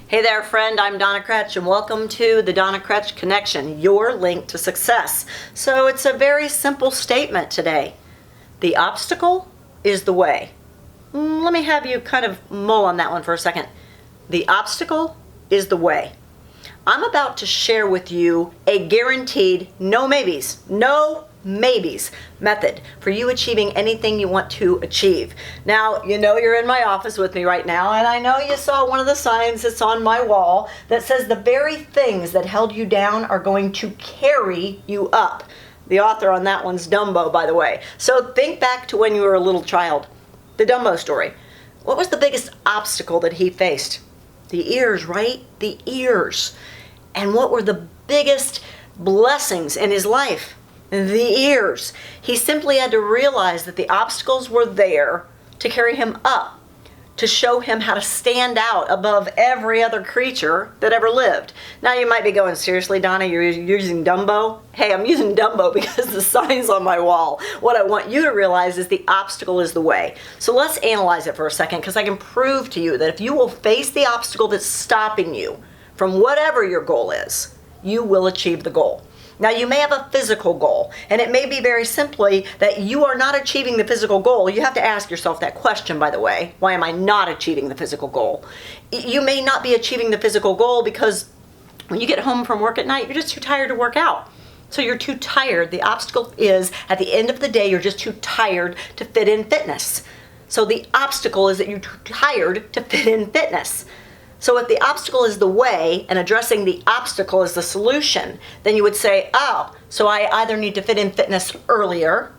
Hey there, friend. I'm Donna Kretsch, and welcome to the Donna Kretsch Connection, your link to success. So it's a very simple statement today. The obstacle is the way. Let me have you kind of mull on that one for a second. The obstacle is the way. I'm about to share with you a guaranteed no maybes method for you achieving anything you want to achieve. Now, you know you're in my office with me right now, and I know you saw one of the signs that's on my wall that says the very things that held you down are going to carry you up. The author on that one's Dumbo, by the way. So think back to when you were a little child. The Dumbo story. What was the biggest obstacle that he faced? The ears, right? The ears. And what were the biggest blessings in his life? The ears. He simply had to realize that the obstacles were there to carry him up, to show him how to stand out above every other creature that ever lived. Now you might be going, seriously, Donna, you're using Dumbo? Hey, I'm using Dumbo because the sign's on my wall. What I want you to realize is the obstacle is the way. So let's analyze it for a second, because I can prove to you that if you will face the obstacle that's stopping you from whatever your goal is, you will achieve the goal. Now, you may have a physical goal, and it may be very simply that you are not achieving the physical goal. You have to ask yourself that question, by the way. Why am I not achieving the physical goal? You may not be achieving the physical goal because when you get home from work at night, you're just too tired to work out. So you're too tired. The obstacle is, at the end of the day, you're just too tired to fit in fitness. So the obstacle is that you're too tired to fit in fitness. So if the obstacle is the way and addressing the obstacle is the solution, then you would say, oh, so I either need to fit in fitness earlier,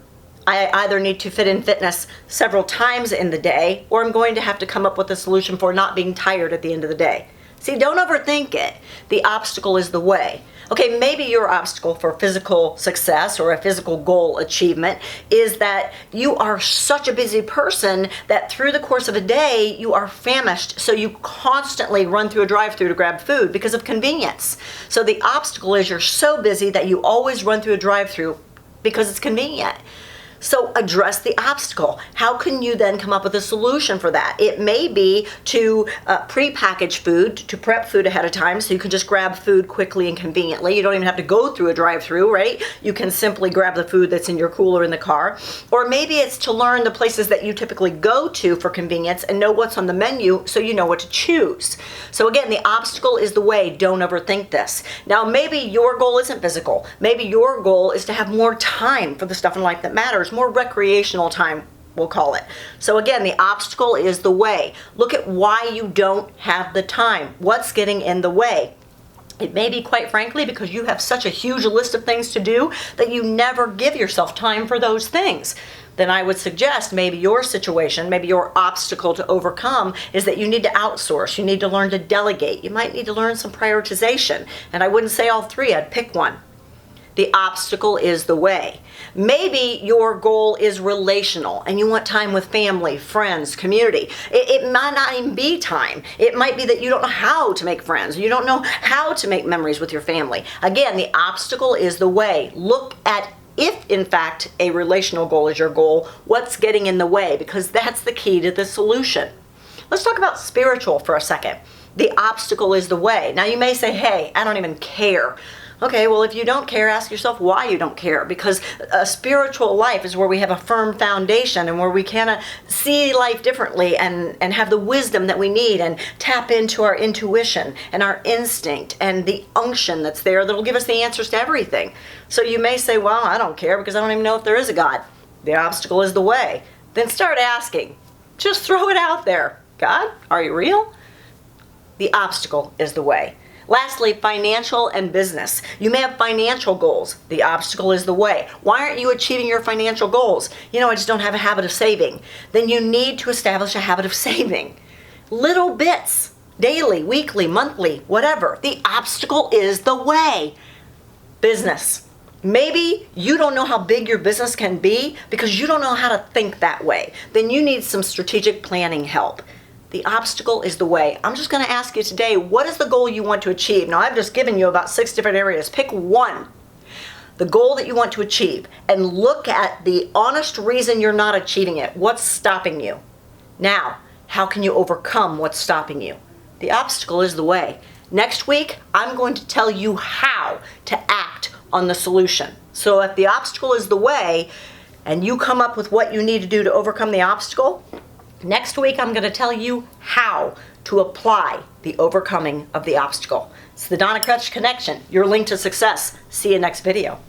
I either need to fit in fitness several times in the day, or I'm going to have to come up with a solution for not being tired at the end of the day. See, don't overthink it. The obstacle is the way. Okay, maybe your obstacle for physical success or a physical goal achievement is that you are such a busy person that through the course of a day, you are famished. So you constantly run through a drive-thru to grab food because of convenience. So the obstacle is you're so busy that you always run through a drive-thru because it's convenient. So address the obstacle. How can you then come up with a solution for that? It may be to pre-package food, to prep food ahead of time so you can just grab food quickly and conveniently. You don't even have to go through a drive-thru, right? You can simply grab the food that's in your cooler in the car. Or maybe it's to learn the places that you typically go to for convenience and know what's on the menu so you know what to choose. So again, the obstacle is the way. Don't overthink this. Now, maybe your goal isn't physical. Maybe your goal is to have more time for the stuff in life that matters. More recreational time, we'll call it. So again, the obstacle is the way. Look at why you don't have the time. What's getting in the way? It may be, quite frankly, because you have such a huge list of things to do that you never give yourself time for those things. Then I would suggest maybe your situation, maybe your obstacle to overcome is that you need to outsource. You need to learn to delegate. You might need to learn some prioritization. And I wouldn't say all three, I'd pick one. The obstacle is the way. Maybe your goal is relational and you want time with family, friends, community. It might not even be time. It might be that you don't know how to make friends. You don't know how to make memories with your family. Again, the obstacle is the way. Look at, if in fact a relational goal is your goal, what's getting in the way, because that's the key to the solution. Let's talk about spiritual for a second. The obstacle is the way. Now you may say, hey, I don't even care. Okay, well, if you don't care, ask yourself why you don't care. Because a spiritual life is where we have a firm foundation and where we kind of see life differently and have the wisdom that we need and tap into our intuition and our instinct and the unction that's there that'll give us the answers to everything. So you may say, well, I don't care because I don't even know if there is a God. The obstacle is the way. Then start asking. Just throw it out there. God, are you real? The obstacle is the way. Lastly, financial and business. You may have financial goals. The obstacle is the way. Why aren't you achieving your financial goals? I just don't have a habit of saving. Then you need to establish a habit of saving. Little bits, daily, weekly, monthly, whatever. The obstacle is the way. Business. Maybe you don't know how big your business can be because you don't know how to think that way. Then you need some strategic planning help. The obstacle is the way. I'm just going to ask you today, what is the goal you want to achieve? Now, I've just given you about 6 different areas. Pick one. the goal that you want to achieve, and look at the honest reason you're not achieving it. What's stopping you? Now, how can you overcome what's stopping you? The obstacle is the way. Next week, I'm going to tell you how to act on the solution. So if the obstacle is the way, and you come up with what you need to do to overcome the obstacle, next week I'm going to tell you how to apply the overcoming of the obstacle. It's the Donna Kretsch Connection, your link to success. See you next video.